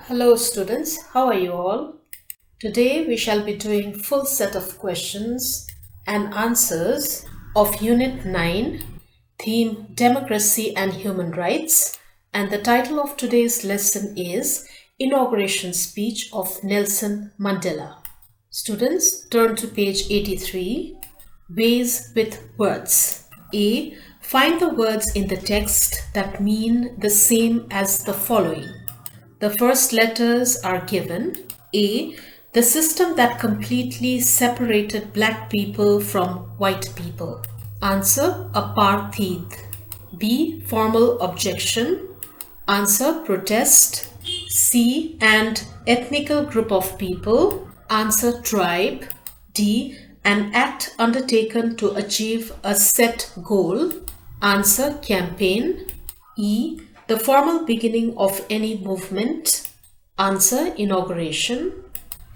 Hello students, how are you all? Today we shall be doing full set of questions and answers of Unit 9, theme Democracy and Human Rights, and the title of today's lesson is Inauguration Speech of Nelson Mandela. Students, turn to page 83, Ways with Words. A. Find the words in the text that mean the same as the following. The first letters are given. A. The system that completely separated black people from white people. Answer: apartheid. B. Formal objection. Answer: protest. C. And ethnical group of people. Answer: tribe. D. An act undertaken to achieve a set goal. Answer: campaign. E. The formal beginning of any movement. Answer: inauguration.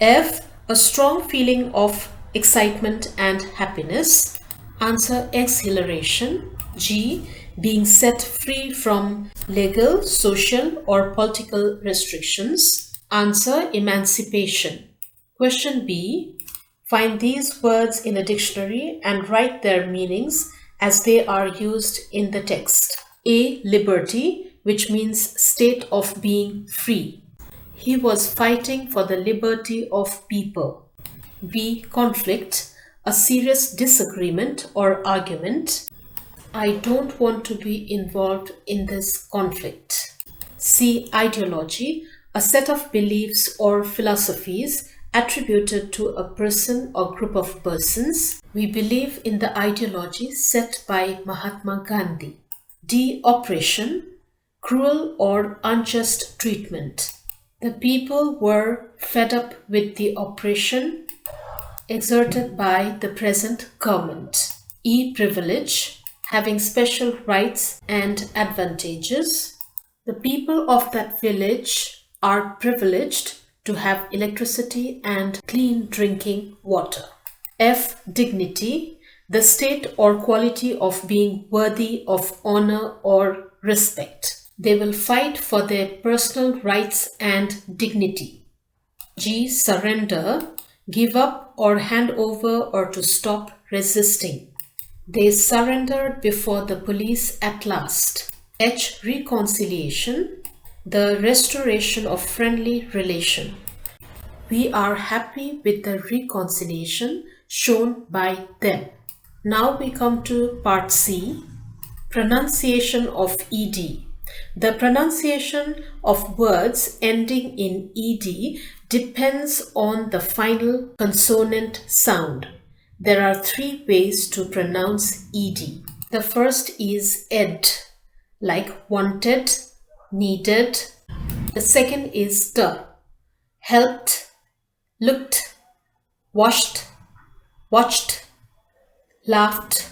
F. A strong feeling of excitement and happiness. Answer: exhilaration. G. Being set free from legal, social, or political restrictions. Answer: emancipation. Question B. Find these words in a dictionary and write their meanings as they are used in the text. A. Liberty, which means state of being free. He was fighting for the liberty of people. B. Conflict, a serious disagreement or argument. I don't want to be involved in this conflict. C. Ideology, a set of beliefs or philosophies attributed to a person or group of persons. We believe in the ideology set by Mahatma Gandhi. D. Oppression, cruel or unjust treatment. The people were fed up with the oppression exerted by the present government. E. Privilege, having special rights and advantages. The people of that village are privileged to have electricity and clean drinking water. F. Dignity, the state or quality of being worthy of honor or respect. They will fight for their personal rights and dignity. G. Surrender, give up or hand over or to stop resisting. They surrendered before the police at last. H. Reconciliation, the restoration of friendly relation. We are happy with the reconciliation shown by them. Now we come to part C, pronunciation of ED. The pronunciation of words ending in ED depends on the final consonant sound. There are three ways to pronounce ED. The first is ed, like wanted, needed. The second is the, helped, looked, washed, watched, laughed,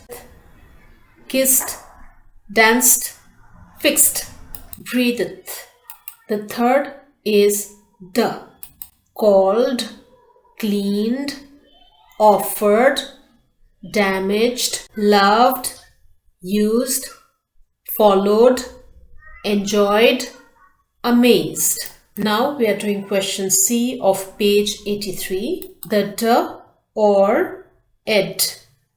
kissed, danced, fixed, breatheth. The third is the, called, cleaned, offered, damaged, loved, used, followed, enjoyed, amazed. Now we are doing question C of page 83. The d or ed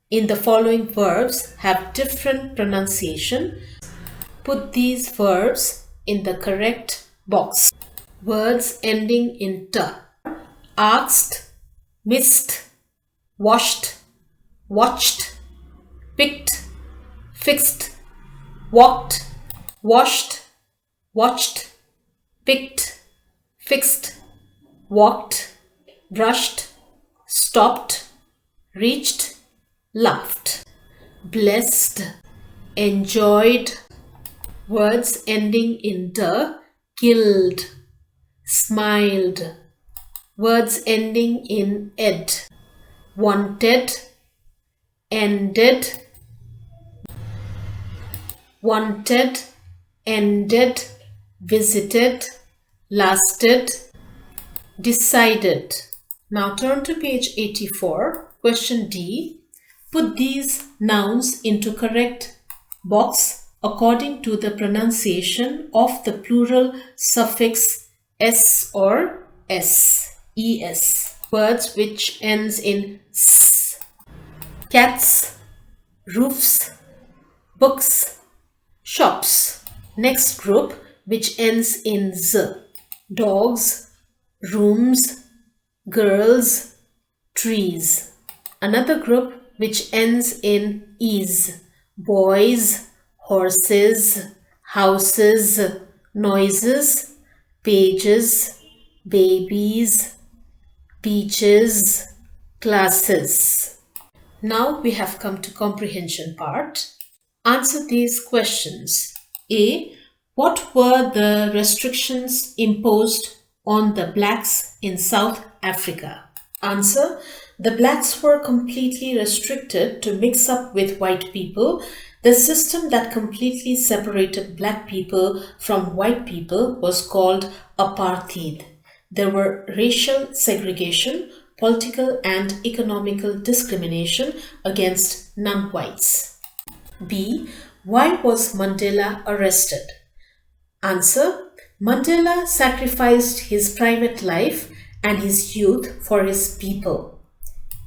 in the following verbs have different pronunciation. Put these verbs in the correct box. Words ending in t. Asked, missed, washed, watched, picked, fixed, walked, washed, watched, picked, fixed, walked, brushed, stopped, reached, laughed. Blessed, enjoyed. Words ending in d, killed, smiled. Words ending in ed, wanted, ended, wanted, ended, visited, lasted, decided. Now turn to page 84. Question D. Put these nouns into correct box according to the pronunciation of the plural suffix S or S, ES. Words which ends in S. Cats, roofs, books, shops. Next group which ends in Z. Dogs, rooms, girls, trees. Another group which ends in is. Boys, horses, houses, noises, pages, babies, beaches, classes. Now we have come to comprehension part. Answer these questions. A. What were the restrictions imposed on the blacks in South Africa? Answer. The blacks were completely restricted to mix up with white people. The system that completely separated black people from white people was called apartheid. There were racial segregation, political and economical discrimination against non-whites. B. Why was Mandela arrested? Answer. Mandela sacrificed his private life and his youth for his people.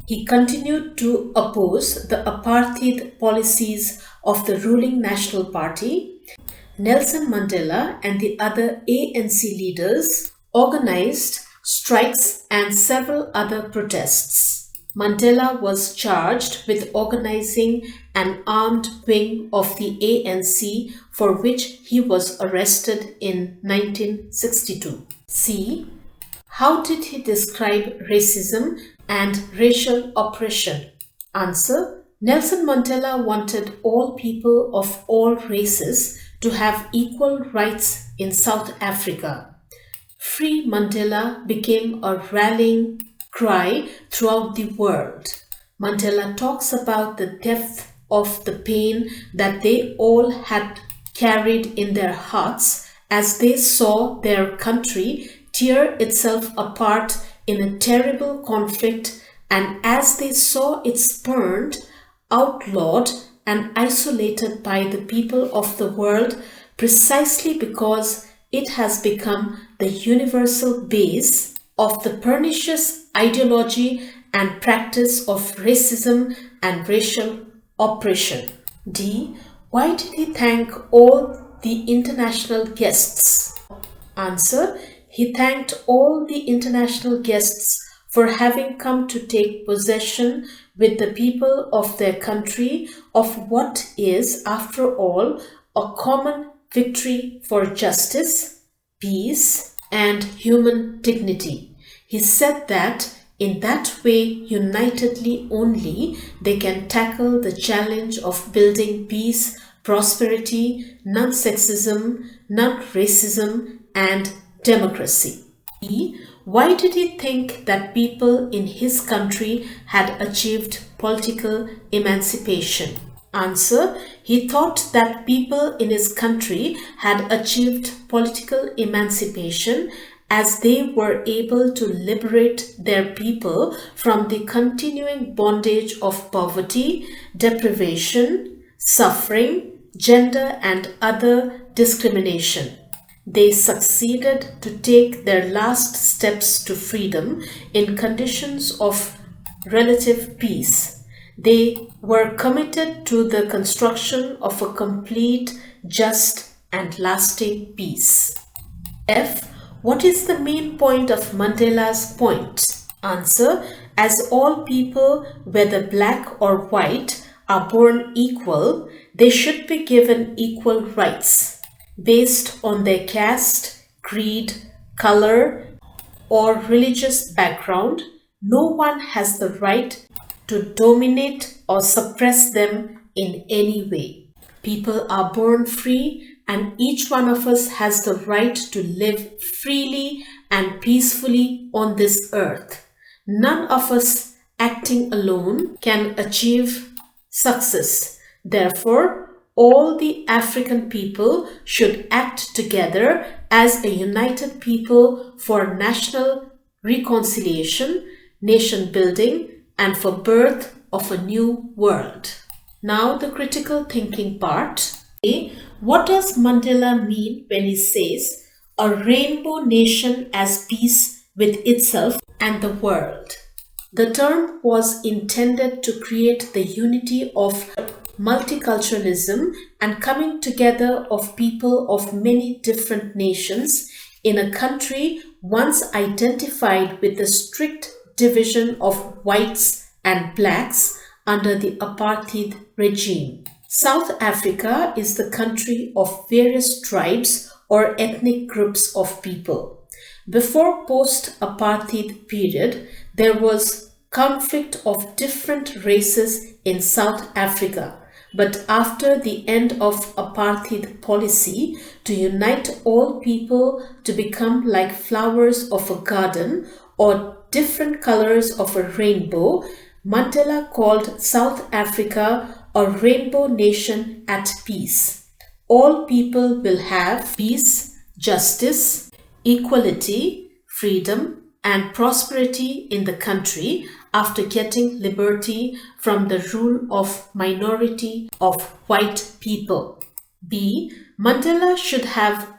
He continued to oppose the apartheid policies of the ruling National Party. Nelson Mandela and the other ANC leaders organized strikes and several other protests. Mandela was charged with organizing an armed wing of the ANC for which he was arrested in 1962. C. How did he describe racism and racial oppression? Answer. Nelson Mandela wanted all people of all races to have equal rights in South Africa. Free Mandela became a rallying cry throughout the world. Mandela talks about the depth of the pain that they all had carried in their hearts as they saw their country tear itself apart in a terrible conflict, and as they saw it spurned, outlawed, and isolated by the people of the world precisely because it has become the universal base of the pernicious ideology and practice of racism and racial oppression. D. Why did he thank all the international guests? Answer. He thanked all the international guests for having come to take possession with the people of their country of what is, after all, a common victory for justice, peace, and human dignity. He said that in that way, unitedly only, they can tackle the challenge of building peace, prosperity, non-sexism, non-racism, and democracy. E. Why did he think that people in his country had achieved political emancipation? Answer. He thought that people in his country had achieved political emancipation as they were able to liberate their people from the continuing bondage of poverty, deprivation, suffering, gender, and other discrimination. They succeeded to take their last steps to freedom in conditions of relative peace. They were committed to the construction of a complete, just, and lasting peace. F. What is the main point of Mandela's point? Answer. As all people, whether black or white, are born equal, they should be given equal rights. Based on their caste, creed, color, or religious background, no one has the right to dominate or suppress them in any way. People are born free, and each one of us has the right to live freely and peacefully on this earth. None of us acting alone can achieve success. Therefore, all the African people should act together as a united people for national reconciliation, nation building, and for birth of a new world. Now the critical thinking part. A. What does Mandela mean when he says, a rainbow nation as peace with itself and the world. The term was intended to create the unity of multiculturalism and coming together of people of many different nations in a country once identified with the strict division of whites and blacks under the apartheid regime. South Africa is the country of various tribes or ethnic groups of people. Before post-apartheid period, there was conflict of different races in South Africa. But after the end of apartheid policy to unite all people to become like flowers of a garden or different colors of a rainbow, Mandela called South Africa a rainbow nation at peace. All people will have peace, justice, equality, freedom, and prosperity in the country after getting liberty from the rule of minority of white people. B. Mandela should have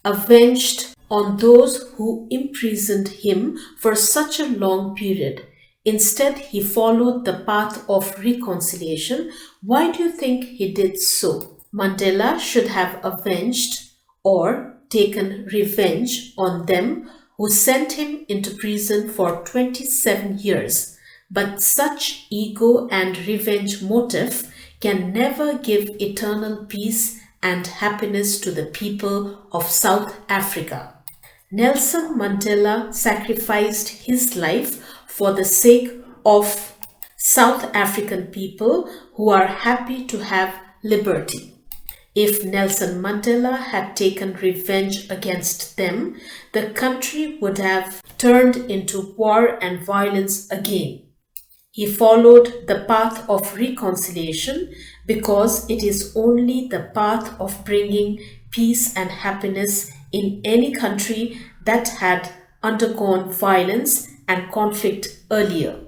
avenged on those who imprisoned him for such a long period. Instead, he followed the path of reconciliation. Why do you think he did so? Mandela should have avenged or taken revenge on them who sent him into prison for 27 years. But such ego and revenge motive can never give eternal peace and happiness to the people of South Africa. Nelson Mandela sacrificed his life for the sake of South African people who are happy to have liberty. If Nelson Mandela had taken revenge against them, the country would have turned into war and violence again. He followed the path of reconciliation because it is only the path of bringing peace and happiness in any country that had undergone violence and conflict earlier.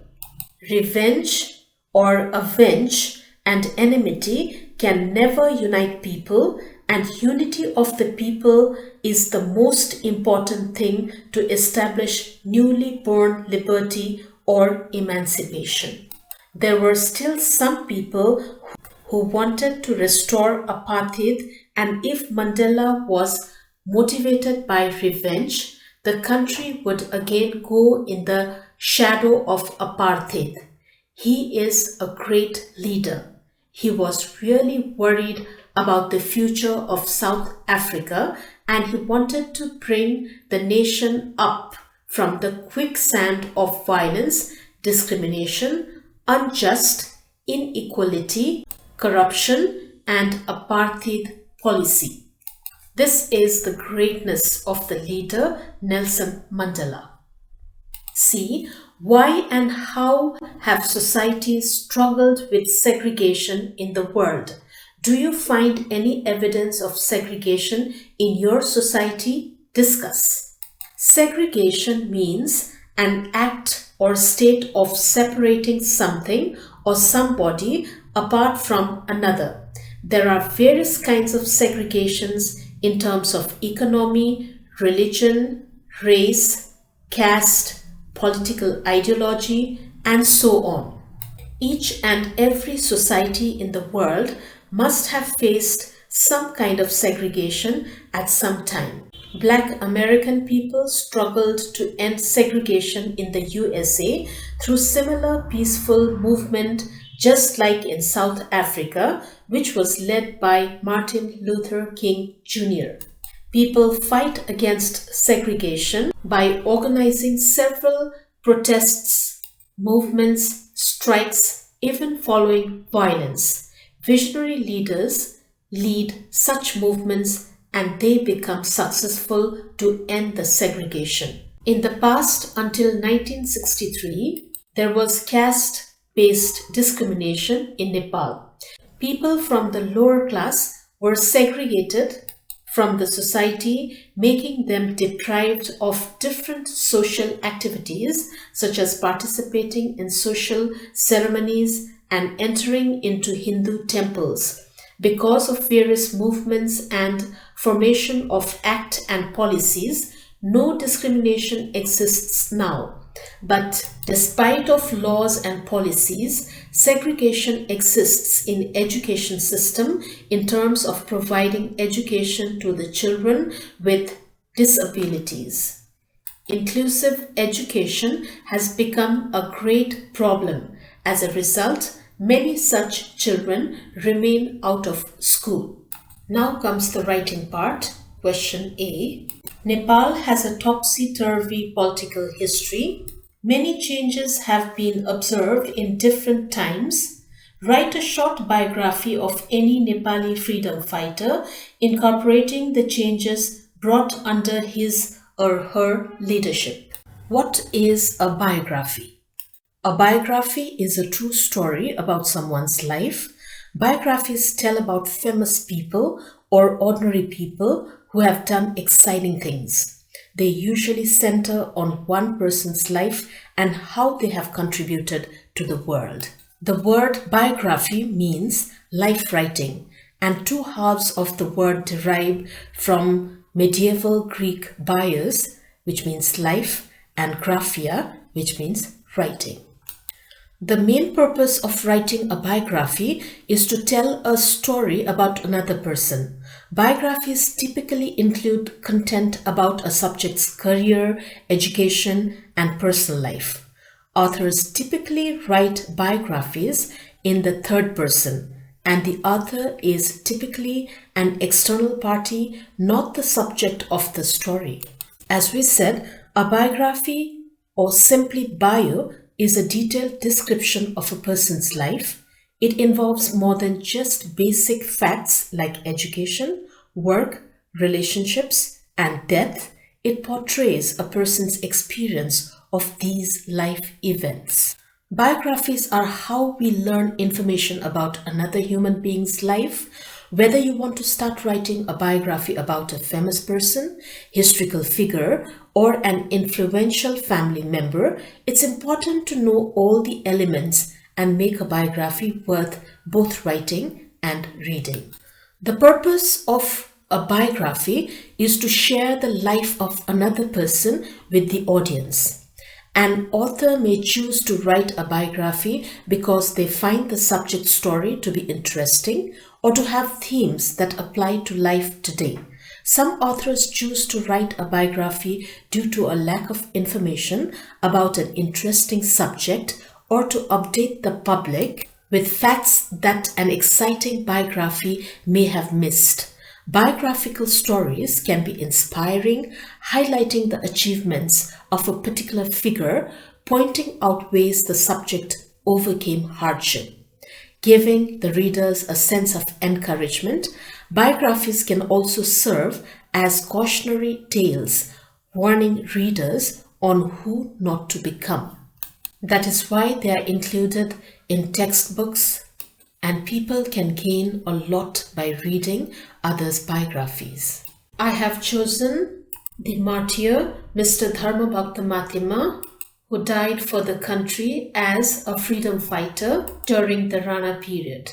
Revenge or avenge and enmity can never unite people, and unity of the people is the most important thing to establish newly born liberty or emancipation. There were still some people who wanted to restore apartheid, and if Mandela was motivated by revenge, the country would again go in the shadow of apartheid. He is a great leader. He was really worried about the future of South Africa, and he wanted to bring the nation up from the quicksand of violence, discrimination, unjust inequality, corruption, and apartheid policy. This is the greatness of the leader Nelson Mandela. C. Why and how have societies struggled with segregation in the world? Do you find any evidence of segregation in your society? Discuss. Segregation means an act or state of separating something or somebody apart from another. There are various kinds of segregations in terms of economy, religion, race, caste, political ideology, and so on. Each and every society in the world must have faced some kind of segregation at some time. Black American people struggled to end segregation in the USA through similar peaceful movement, just like in South Africa, which was led by Martin Luther King Jr. People fight against segregation by organizing several protests, movements, strikes, even following violence. Visionary leaders lead such movements and they become successful to end the segregation. In the past, until 1963, there was caste-based discrimination in Nepal. People from the lower class were segregated from the society, making them deprived of different social activities such as participating in social ceremonies and entering into Hindu temples. Because of various movements and formation of act and policies, no discrimination exists now. But despite of laws and policies, segregation exists in education system in terms of providing education to the children with disabilities. Inclusive education has become a great problem. As a result, many such children remain out of school. Now comes the writing part. Question A. Nepal has a topsy-turvy political history. Many changes have been observed in different times. Write a short biography of any Nepali freedom fighter, incorporating the changes brought under his or her leadership. What is a biography? A biography is a true story about someone's life. Biographies tell about famous people or ordinary people who have done exciting things. They usually center on one person's life and how they have contributed to the world. The word biography means life writing, and two halves of the word derive from medieval Greek bios, which means life, and graphia, which means writing. The main purpose of writing a biography is to tell a story about another person. Biographies typically include content about a subject's career, education, and personal life. Authors typically write biographies in the third person, and the author is typically an external party, not the subject of the story. As we said, a biography, or simply bio, is a detailed description of a person's life. It involves more than just basic facts like education, work, relationships, and death. It portrays a person's experience of these life events. Biographies are how we learn information about another human being's life. Whether you want to start writing a biography about a famous person, historical figure, or an influential family member, it's important to know all the elements and make a biography worth both writing and reading. The purpose of a biography is to share the life of another person with the audience. An author may choose to write a biography because they find the subject story to be interesting or to have themes that apply to life today. Some authors choose to write a biography due to a lack of information about an interesting subject or to update the public with facts that an exciting biography may have missed. Biographical stories can be inspiring, highlighting the achievements of a particular figure, pointing out ways the subject overcame hardship. Giving the readers a sense of encouragement, biographies can also serve as cautionary tales, warning readers on who not to become. That is why they are included in textbooks, and people can gain a lot by reading others' biographies. I have chosen the martyr Mr. Dharmabhakta Mahatma, who died for the country as a freedom fighter during the Rana period.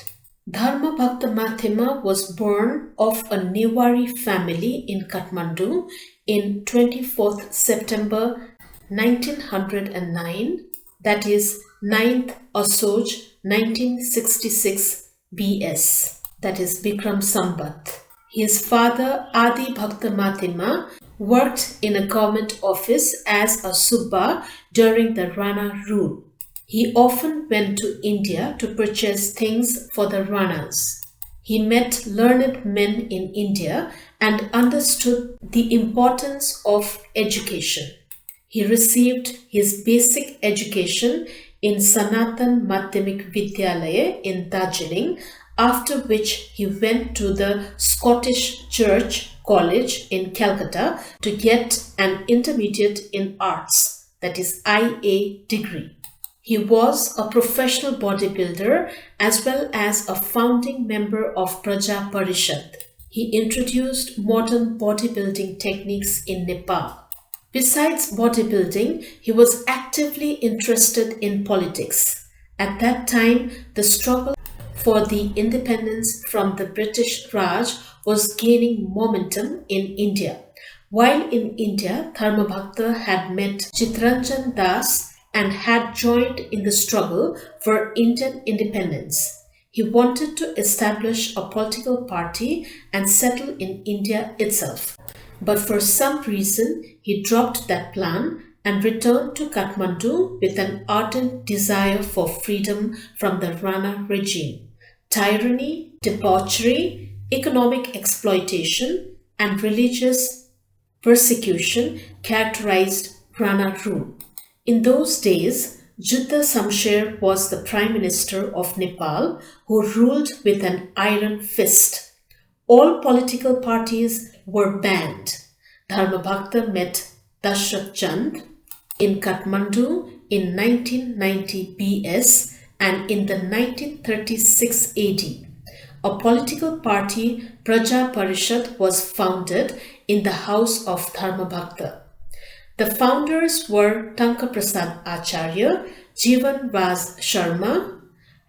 Dharmabhakta Mahatma was born of a Newari family in Kathmandu in 24th September 1909, that is 9th Asoj 1966 BS, that is Bikram Sambat. His father Adi Bhakta Mahatma worked in a government office as a Subba during the Rana rule. He often went to India to purchase things for the Ranas. He met learned men in India and understood the importance of education. He received his basic education in Sanatan Madhyamik Vidyalaya in Darjeeling, after which he went to the Scottish Church College in Calcutta to get an intermediate in arts, that is IA degree. He was a professional bodybuilder as well as a founding member of Praja Parishad. He introduced modern bodybuilding techniques in Nepal. Besides bodybuilding, he was actively interested in politics. At that time, the struggle for the independence from the British Raj was gaining momentum in India. While in India, Dharmabhakta had met Chitranjan Das and had joined in the struggle for Indian independence. He wanted to establish a political party and settle in India itself. But for some reason, he dropped that plan and returned to Kathmandu with an ardent desire for freedom from the Rana regime. Tyranny, debauchery, economic exploitation, and religious persecution characterized Rana rule. In those days, Juddha Samsher was the Prime Minister of Nepal who ruled with an iron fist. All political parties were banned. Dharmabhakta met Dashrath Chand in Kathmandu in 1990 BS and in the 1936 AD. A political party, Praja Parishad, was founded in the house of Dharmabhakta. The founders were Tanka Prasad Acharya, Jivan Vaz Sharma,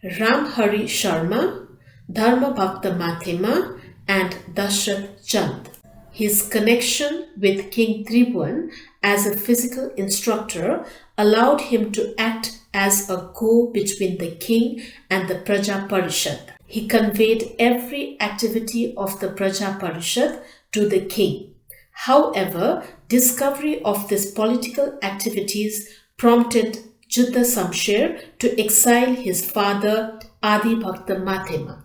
Ramhari Sharma, Dharmabhakta Mathema, and Dashrath Chand. His connection with King Tribhuvan as a physical instructor allowed him to act as a go-between the king and the Praja Parishad. He conveyed every activity of the Praja Parishad to the king. However, discovery of these political activities prompted Juddha Samsher to exile his father Adi Bhakta Mathema.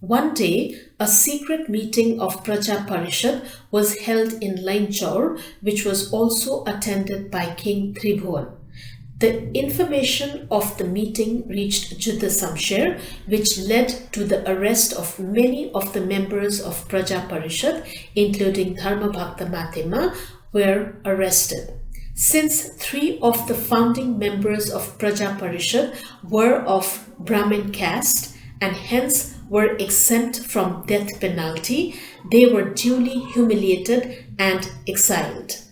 One day, a secret meeting of Praja Parishad was held in Lainchaur, which was also attended by King Tribhuvan. The information of the meeting reached Juddha Samsher, which led to the arrest of many of the members of Praja Parishad, including Dharmabhakta Mathema, were arrested. Since 3 of the founding members of Praja Parishad were of Brahmin caste and hence were exempt from death penalty, they were duly humiliated and exiled.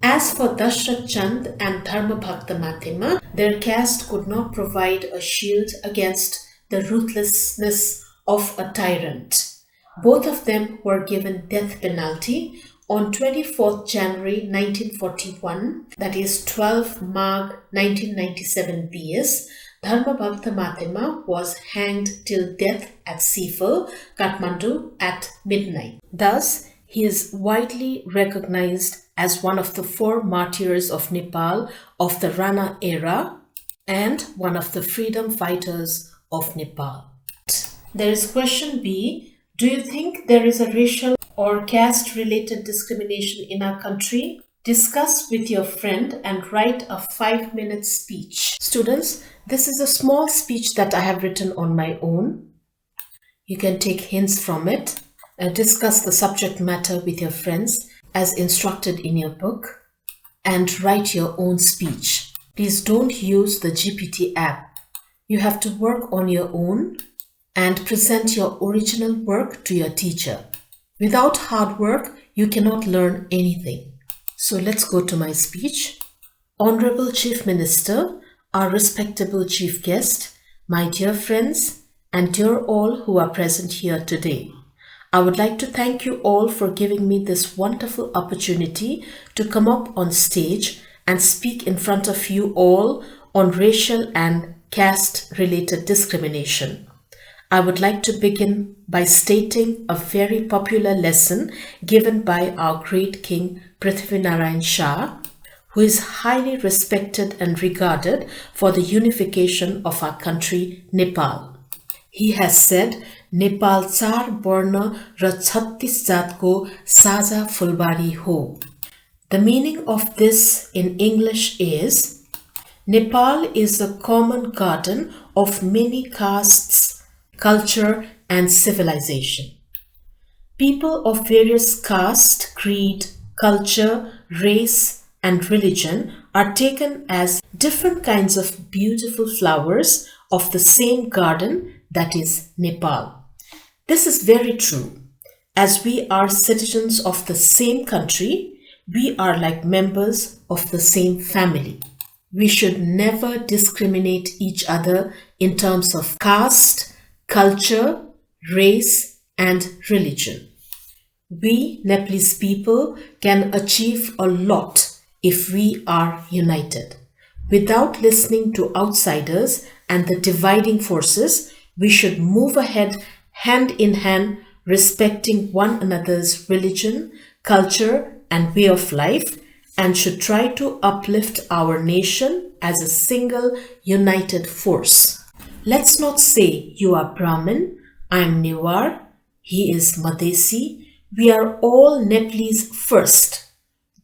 As for Dashrath Chand and Dharmabhakta Mathema, their caste could not provide a shield against the ruthlessness of a tyrant. Both of them were given death penalty on 24th January 1941, that is 12 Magh 1997 BS. Dharmabhakta Mathema was hanged till death at Sifal, Kathmandu at midnight. Thus, he is widely recognized as one of the 4 martyrs of Nepal of the Rana era and one of the freedom fighters of Nepal. There is question B. Do you think there is a racial or caste-related discrimination in our country? Discuss with your friend and write a 5-minute speech. Students, this is a small speech that I have written on my own. You can take hints from it and discuss the subject matter with your friends as instructed in your book and write your own speech. Please don't use the GPT app. You have to work on your own and present your original work to your teacher. Without hard work, you cannot learn anything. So let's go to my speech. Honorable Chief Minister, our respectable chief guest, my dear friends, and dear all who are present here today. I would like to thank you all for giving me this wonderful opportunity to come up on stage and speak in front of you all on racial and caste-related discrimination. I would like to begin by stating a very popular lesson given by our great King Prithvinarayan Shah, who is highly respected and regarded for the unification of our country, Nepal. He has said, Nepal 4 Varna ra 36 Jatko Saja Fulbari ho. The meaning of this in English is, Nepal is a common garden of many castes, culture and civilization. People of various caste, creed, culture, race and religion are taken as different kinds of beautiful flowers of the same garden, that is Nepal. This is very true. As we are citizens of the same country, we are like members of the same family. We should never discriminate each other in terms of caste, culture, race, and religion. We Nepalese people can achieve a lot if we are united. Without listening to outsiders and the dividing forces, we should move ahead hand in hand, respecting one another's religion, culture, and way of life, and should try to uplift our nation as a single united force. Let's not say you are Brahmin, I am Newar, he is Madesi. We are all Nepalese first.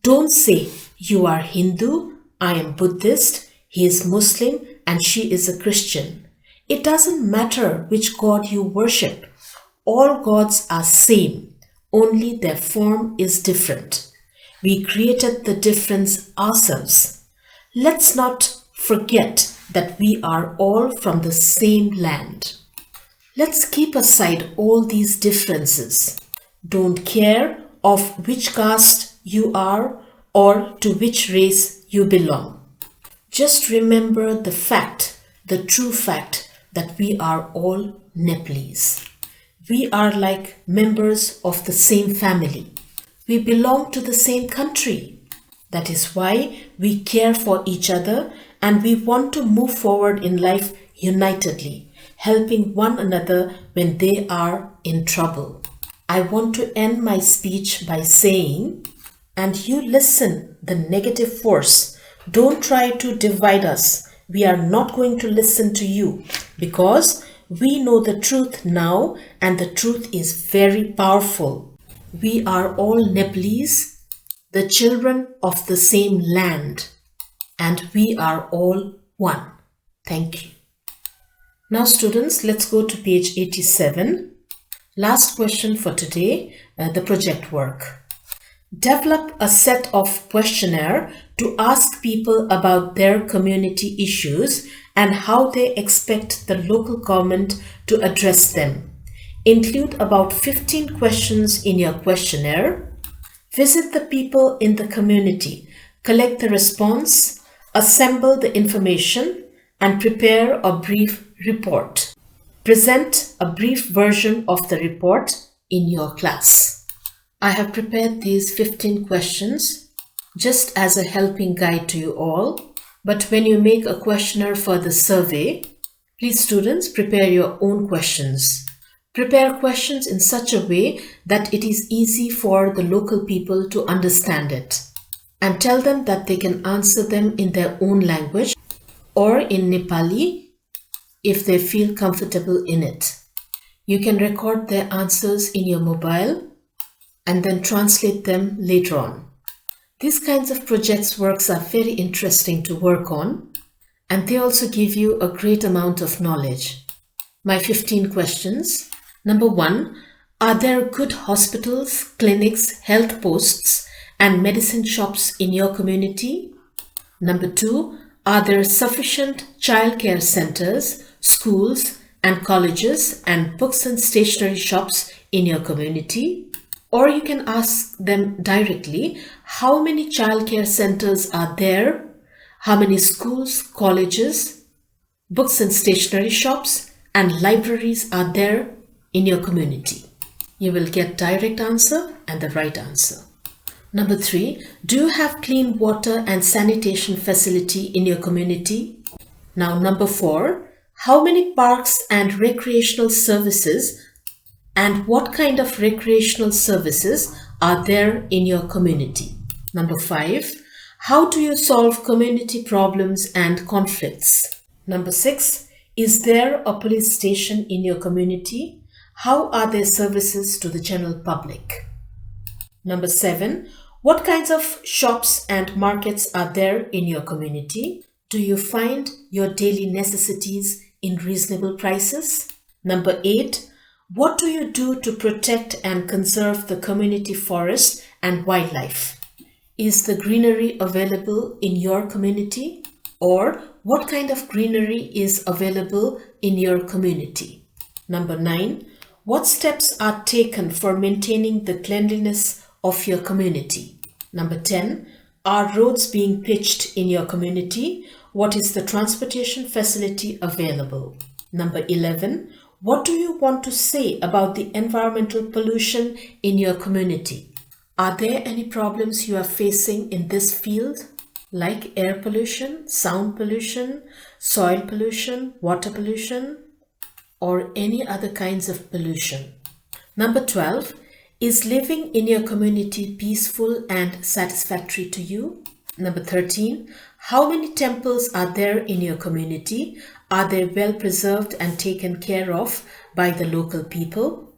Don't say you are Hindu, I am Buddhist, he is Muslim, and she is a Christian. It doesn't matter which God you worship. All gods are same, only their form is different. We created the difference ourselves. Let's not forget that we are all from the same land. Let's keep aside all these differences. Don't care of which caste you are or to which race you belong. Just remember the fact, the true fact, that we are all Nepalese. We are like members of the same family. We belong to the same country. That is why we care for each other and we want to move forward in life unitedly, helping one another when they are in trouble. I want to end my speech by saying, and you listen, the negative force, don't try to divide us. We are not going to listen to you because we know the truth now and the truth is very powerful. We are all Nepalese, the children of the same land, and we are all one. Thank you. Now students, let's go to page 87. Last question for today, the project work. Develop a set of questionnaire to ask people about their community issues and how they expect the local government to address them. Include about 15 questions in your questionnaire. Visit the people in the community, collect the response, assemble the information, and prepare a brief report. Present a brief version of the report in your class. I have prepared these 15 questions just as a helping guide to you all. But when you make a questionnaire for the survey, please students prepare your own questions. Prepare questions in such a way that it is easy for the local people to understand it. And tell them that they can answer them in their own language or in Nepali if they feel comfortable in it. You can record their answers in your mobile and then translate them later on. These kinds of projects works are very interesting to work on, and they also give you a great amount of knowledge. My 15 questions. Number 1, are there good hospitals, clinics, health posts, and medicine shops in your community? Number 2, are there sufficient childcare centers, schools, and colleges, and books and stationery shops in your community? Or you can ask them directly, how many childcare centers are there? How many schools, colleges, books and stationery shops, and libraries are there in your community? You will get direct answer and the right answer. Number 3, do you have clean water and sanitation facility in your community? Now number 4, how many parks and recreational services and what kind of recreational services are there in your community? Number 5, how do you solve community problems and conflicts? Number 6, is there a police station in your community? How are their services to the general public? Number 7, what kinds of shops and markets are there in your community? Do you find your daily necessities in reasonable prices? Number 8, what do you do to protect and conserve the community forest and wildlife? Is the greenery available in your community? Or what kind of greenery is available in your community? Number 9, what steps are taken for maintaining the cleanliness of your community? Number 10, are roads being pitched in your community? What is the transportation facility available? Number 11, What do you want to say about the environmental pollution in your community? Are there any problems you are facing in this field, like air pollution, sound pollution, soil pollution, water pollution, or any other kinds of pollution? Number 12, is living in your community peaceful and satisfactory to you? Number 13, how many temples are there in your community? Are they well preserved and taken care of by the local people?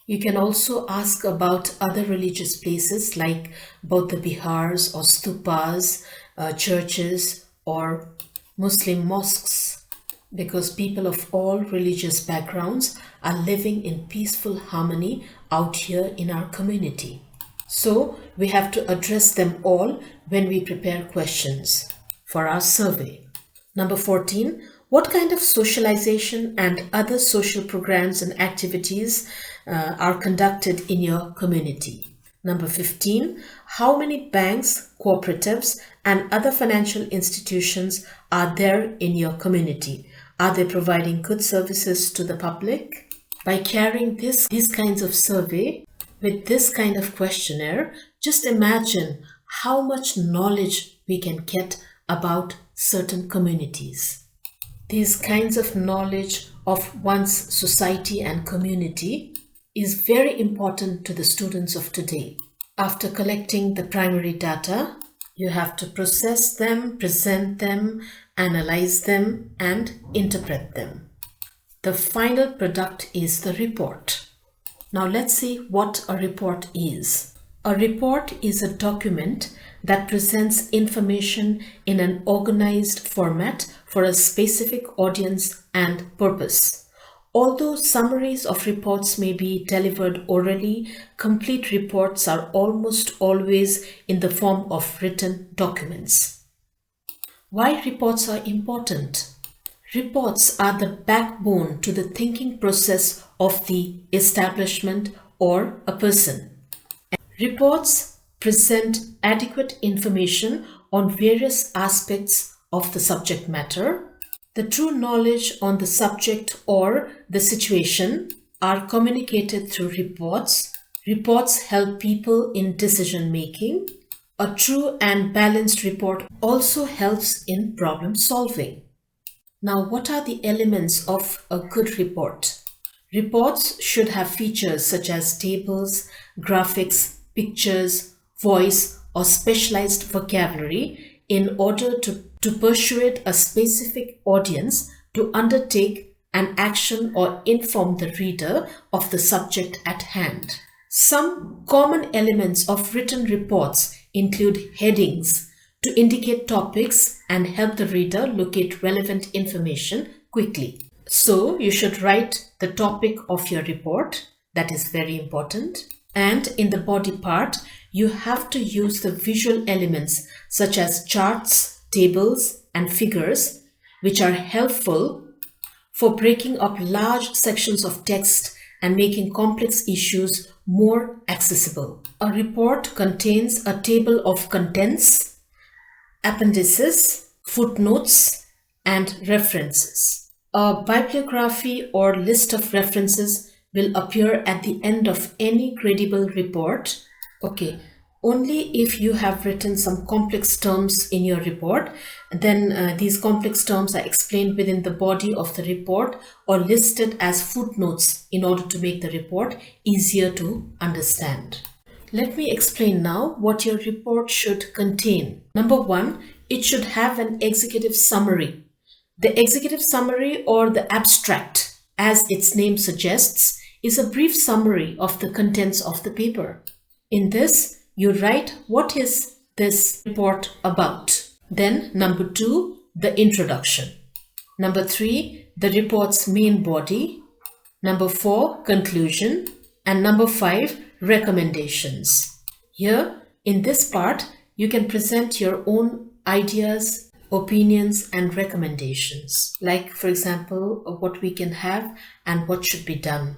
You can also ask about other religious places like Buddha Bihars or stupas, churches or Muslim mosques, because people of all religious backgrounds are living in peaceful harmony out here in our community. So we have to address them all when we prepare questions for our survey. Number 14, what kind of socialization and other social programs and activities are conducted in your community? Number 15, how many banks, cooperatives, and other financial institutions are there in your community? Are they providing good services to the public? By carrying these kinds of survey with this kind of questionnaire, just imagine how much knowledge we can get about certain communities. These kinds of knowledge of one's society and community is very important to the students of today. After collecting the primary data, you have to process them, present them, analyze them, and interpret them. The final product is the report. Now let's see what a report is. A report is a document that presents information in an organized format for a specific audience and purpose. Although summaries of reports may be delivered orally, complete reports are almost always in the form of written documents. Why reports are important? Reports are the backbone to the thinking process of the establishment or a person. Reports present adequate information on various aspects of the subject matter. The true knowledge on the subject or the situation are communicated through reports. Reports help people in decision making. A true and balanced report also helps in problem solving. Now, what are the elements of a good report? Reports should have features such as tables, graphics, pictures, voice, or specialized vocabulary in order to persuade a specific audience to undertake an action or inform the reader of the subject at hand. Some common elements of written reports include headings to indicate topics and help the reader locate relevant information quickly. So you should write the topic of your report. That is very important. And in the body part, you have to use the visual elements such as charts, tables, and figures, which are helpful for breaking up large sections of text and making complex issues more accessible. A report contains a table of contents, appendices, footnotes, and references. A bibliography or list of references will appear at the end of any credible report. Okay, only if you have written some complex terms in your report, then these complex terms are explained within the body of the report or listed as footnotes in order to make the report easier to understand. Let me explain now what your report should contain. Number 1, it should have an executive summary. The executive summary or the abstract, as its name suggests, is a brief summary of the contents of the paper. In this, you write what is this report about. Then number 2, the introduction. Number 3, the report's main body. Number 4, conclusion. And number 5, recommendations. Here, in this part, you can present your own ideas, opinions, and recommendations. Like, for example, what we can have and what should be done.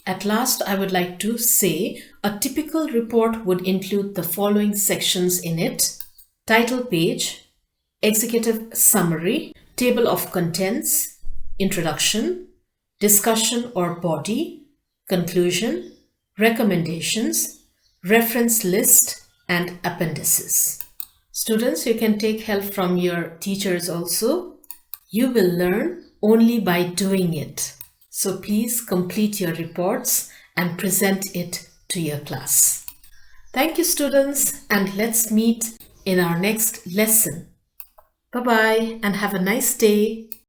At last, I would like to say a typical report would include the following sections in it: title page, executive summary, table of contents, introduction, discussion or body, conclusion, recommendations, reference list, and appendices. Students, you can take help from your teachers also. You will learn only by doing it. So please complete your reports and present it to your class. Thank you, students, and let's meet in our next lesson. Bye-bye and have a nice day.